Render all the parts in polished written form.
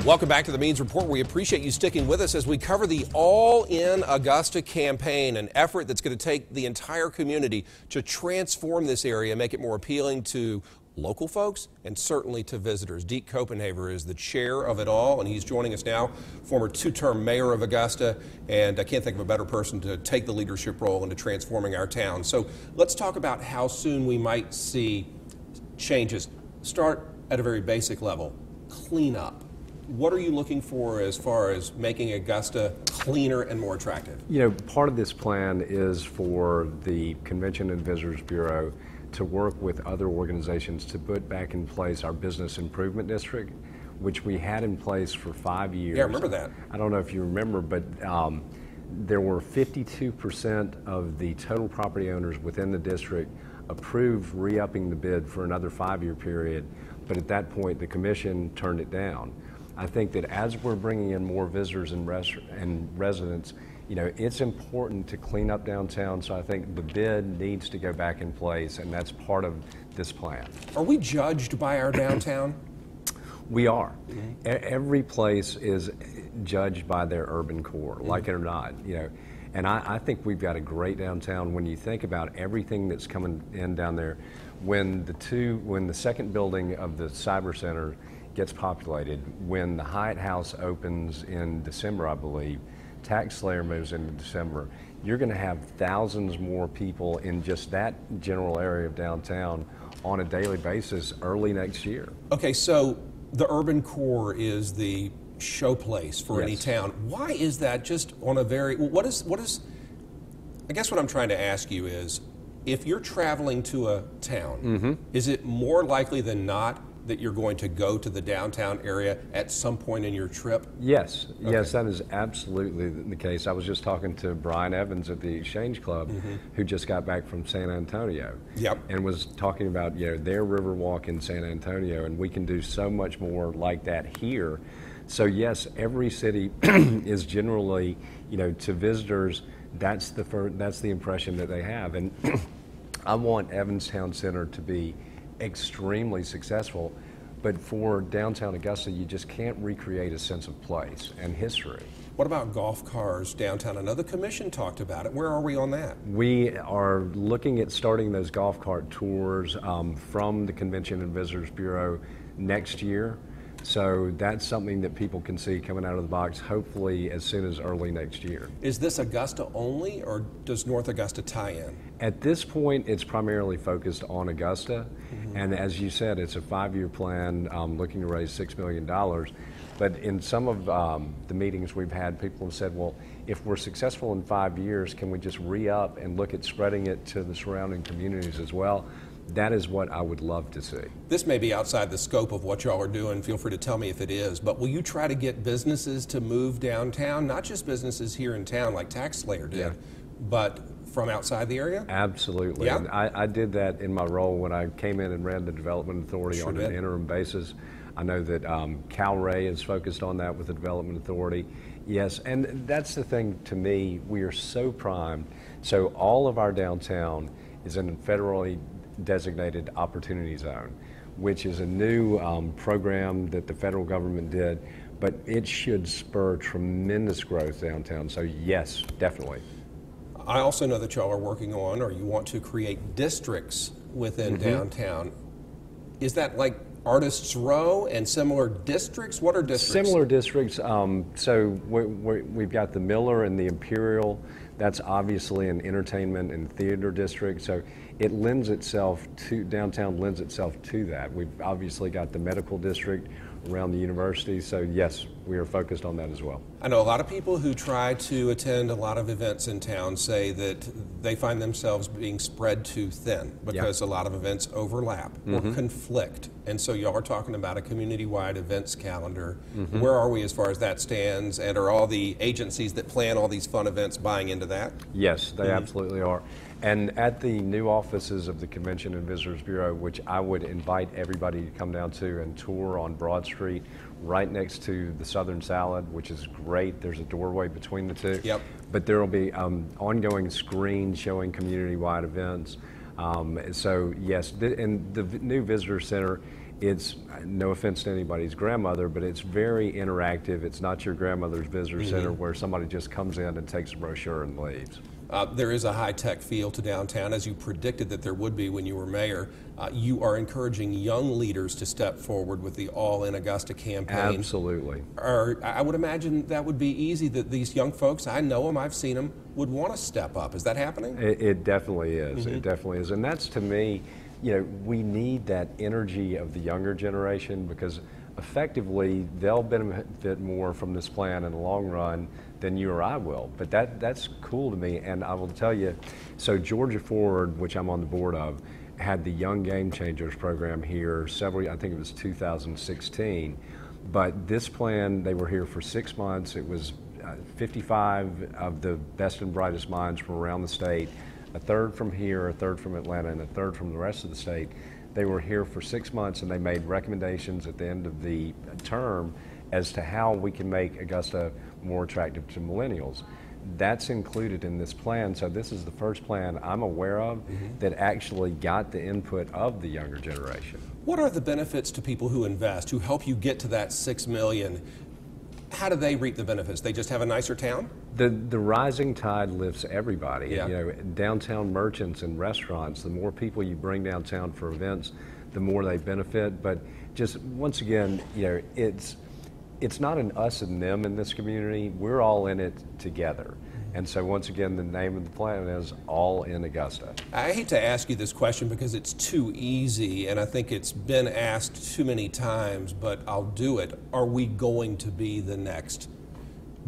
Welcome back to the Means Report. We appreciate you sticking with us as we cover the All In Augusta campaign, an effort that's going to take the entire community to transform this area, make it more appealing to local folks and certainly to visitors. Deke Copenhaver is the chair of it all, and he's joining us now, former two-term mayor of Augusta, and I can't think of a better person to take the leadership role into transforming our town. So let's talk about how soon we might see changes. Start at a very basic level, cleanup. What are you looking for as far as making Augusta cleaner and more attractive? You know, part of this plan is for the Convention and Visitors Bureau to work with other organizations to put back in place our Business Improvement District, which we had in place for 5 years. Yeah, I remember that. I don't know if you remember, but there were 52% of the total property owners within the district approved re-upping the bid for another 5-year period, but at that point the commission turned it down. I think that as we're bringing in more visitors and residents, you know, it's important to clean up downtown, so I think the bid needs to go back in place, and that's part of this plan. Are we judged by our downtown? We are. Mm-hmm. Every place is judged by their urban core, like it or not, you know. And I think we've got a great downtown. When you think about everything that's coming in down there, when the second building of the Cyber Center gets populated, when the Hyatt House opens in December, I believe, Tax Slayer moves into December, you're going to have thousands more people in just that general area of downtown on a daily basis early next year. Okay, so the urban core is the showplace for any town. Why is that? Just on a very, what is, I guess what I'm trying to ask you is, if you're traveling to a town, is it more likely than not that you're going to go to the downtown area at some point in your trip? Yes, okay. Yes, that is absolutely the case. I was just talking to Brian Evans at the Exchange Club, who just got back from San Antonio, and was talking about, you know, their Riverwalk in San Antonio, and we can do so much more like that here. So yes, every city is generally, you know, to visitors, that's the impression that they have, and I want Evans Town Center to be extremely successful, but for downtown Augusta, you just can't recreate a sense of place and history. What about golf cars downtown? I know the commission talked about it. Where are we on that? We are looking at starting those golf cart tours from the Convention and Visitors Bureau next year. So that's something that people can see coming out of the box, hopefully as soon as early next year. Is this Augusta only, or does North Augusta tie in? At this point, it's primarily focused on Augusta. And as you said, it's a 5-year plan looking to raise $6 million. But in some of the meetings we've had, people have said, well, if we're successful in 5 years, can we just re-up and look at spreading it to the surrounding communities as well? That is what I would love to see. This may be outside the scope of what y'all are doing. Feel free to tell me if it is. But will you try to get businesses to move downtown? Not just businesses here in town like Tax Slayer did, but from outside the area? Absolutely. And I did that in my role when I came in and ran the Development Authority on an interim basis. I know that Cal Ray is focused on that with the Development Authority. Yes, and that's the thing to me. We are so primed. So all of our downtown is in a federally designated opportunity zone, which is a new program that the federal government did, but it should spur tremendous growth downtown. So yes, definitely. I also know that y'all are working on, or you want to create districts within downtown. Is that like Artists Row and similar districts? What are districts? Similar districts. So we've got the Miller and the Imperial. That's obviously an entertainment and theater district. So it lends itself to, downtown lends itself to that. We've obviously got the medical district around the university. So yes, we are focused on that as well. I know a lot of people who try to attend a lot of events in town say that they find themselves being spread too thin because a lot of events overlap or conflict. And so y'all are talking about a community-wide events calendar. Where are we as far as that stands? And are all the agencies that plan all these fun events buying into that? Yes, they absolutely are. And at the new offices of the Convention and Visitors Bureau, which I would invite everybody to come down to and tour on Broad Street, right next to the Southern Salad, which is great. There's a doorway between the two. But there will be ongoing screens showing community-wide events. So yes, and the new visitor center it's, no offense to anybody's grandmother, but it's very interactive. It's not your grandmother's visitor center where somebody just comes in and takes a brochure and leaves. There is a high-tech feel to downtown, as you predicted that there would be when you were mayor. You are encouraging young leaders to step forward with the All in Augusta campaign. Absolutely. I would imagine that would be easy, that these young folks, I know them, I've seen them, would want to step up. Is that happening? It definitely is. It definitely is. And that's, to me, you know, we need that energy of the younger generation, because effectively they'll benefit more from this plan in the long run than you or I will. But that's cool to me. And I will tell you, so Georgia Forward, which I'm on the board of, had the Young Game Changers program here I think it was 2016. But this plan, they were here for 6 months. It was 55 of the best and brightest minds from around the state, a third from here, a third from Atlanta, and a third from the rest of the state. They were here for 6 months, and they made recommendations at the end of the term as to how we can make Augusta more attractive to millennials. That's included in this plan. So this is the first plan I'm aware of that actually got the input of the younger generation. What are the benefits to people who invest, who help you get to that $6 million? How do they reap the benefits? They just have a nicer town? The rising tide lifts everybody. Yeah. You know, downtown merchants and restaurants, the more people you bring downtown for events, the more they benefit. But just once again, you know, it's not an us and them in this community. We're all in it together. And so once again, the name of the plan is All in Augusta. I hate to ask you this question because it's too easy, and I think it's been asked too many times, but I'll do it. Are we going to be the next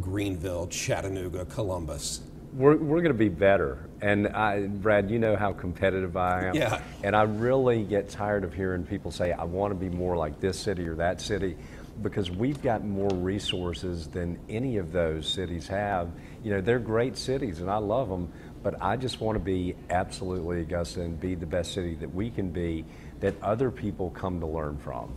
Greenville, Chattanooga, Columbus? We're going to be better. And Brad, you know how competitive I am. Yeah. And I really get tired of hearing people say, I want to be more like this city or that city, because we've got more resources than any of those cities have. You know, they're great cities and I love them, but I just want to be absolutely Augusta and be the best city that we can be, that other people come to learn from.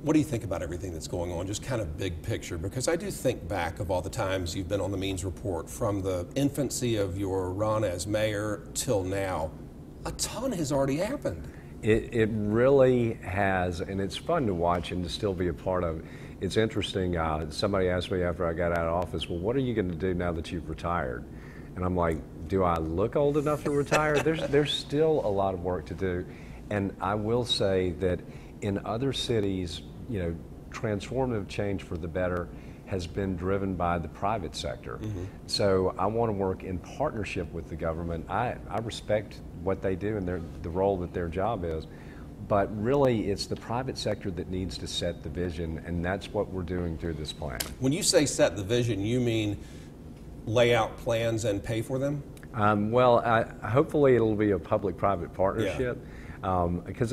What do you think about everything that's going on, just kind of big picture? Because I do think back of all the times you've been on the Means Report, from the infancy of your run as mayor till now. A ton has already happened. It really has, and it's fun to watch and to still be a part of. It's interesting, somebody asked me after I got out of office, well, what are you going to do now that you've retired? And I'm like, do I look old enough to retire? There's still a lot of work to do. And I will say that in other cities, you know, transformative change for the better has been driven by the private sector. So I want to work in partnership with the government. I respect what they do and the role that their job is, but really it's the private sector that needs to set the vision, and that's what we're doing through this plan. When you say set the vision, you mean lay out plans and pay for them? Well, hopefully it'll be a public-private partnership, because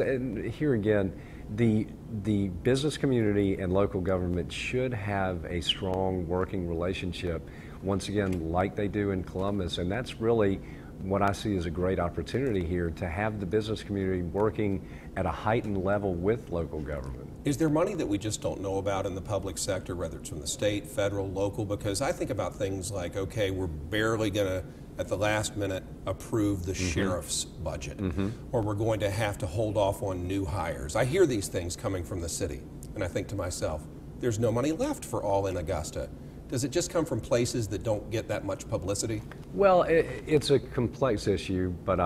here again, the business community and local government should have a strong working relationship, once again, like they do in Columbus. And that's really what I see as a great opportunity here, to have the business community working at a heightened level with local government. Is there money that we just don't know about in the public sector, whether it's from the state, federal, local? Because I think about things like, okay, we're barely going to, at the last minute, approve the sheriff's budget, or we're going to have to hold off on new hires. I hear these things coming from the city, and I think to myself, there's no money left for All in Augusta. Does it just come from places that don't get that much publicity? Well, it's a complex issue, but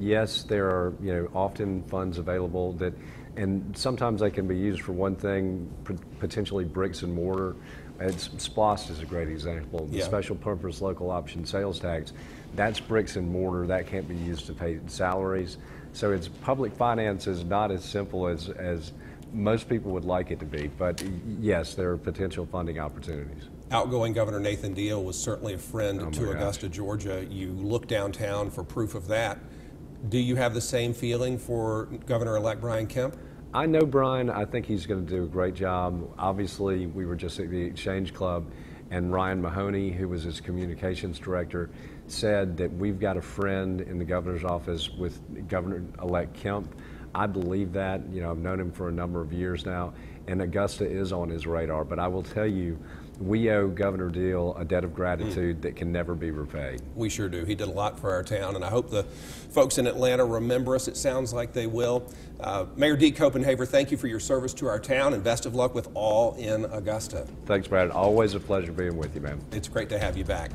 yes, there are, you know, often funds available that, and sometimes they can be used for one thing, potentially bricks and mortar. SPLOST is a great example. The special purpose local option sales tax, that's bricks and mortar. That can't be used to pay salaries. So it's public finance is not as simple as most people would like it to be. But yes, there are potential funding opportunities. Outgoing Governor Nathan Deal was certainly a friend to Augusta, Georgia. You look downtown for proof of that. Do you have the same feeling for Governor-elect Brian Kemp? I know Brian. I think he's going to do a great job. Obviously, we were just at the Exchange Club, and Ryan Mahoney, who was his communications director, said that we've got a friend in the governor's office with Governor-elect Kemp. I believe that. You know, I've known him for a number of years now, and Augusta is on his radar. But I will tell you, we owe Governor Deal a debt of gratitude that can never be repaid. We sure do. He did a lot for our town, and I hope the folks in Atlanta remember us. It sounds like they will. Mayor Deke Copenhaver, thank you for your service to our town, and best of luck with all in Augusta. Thanks, Brad. Always a pleasure being with you, man. It's great to have you back.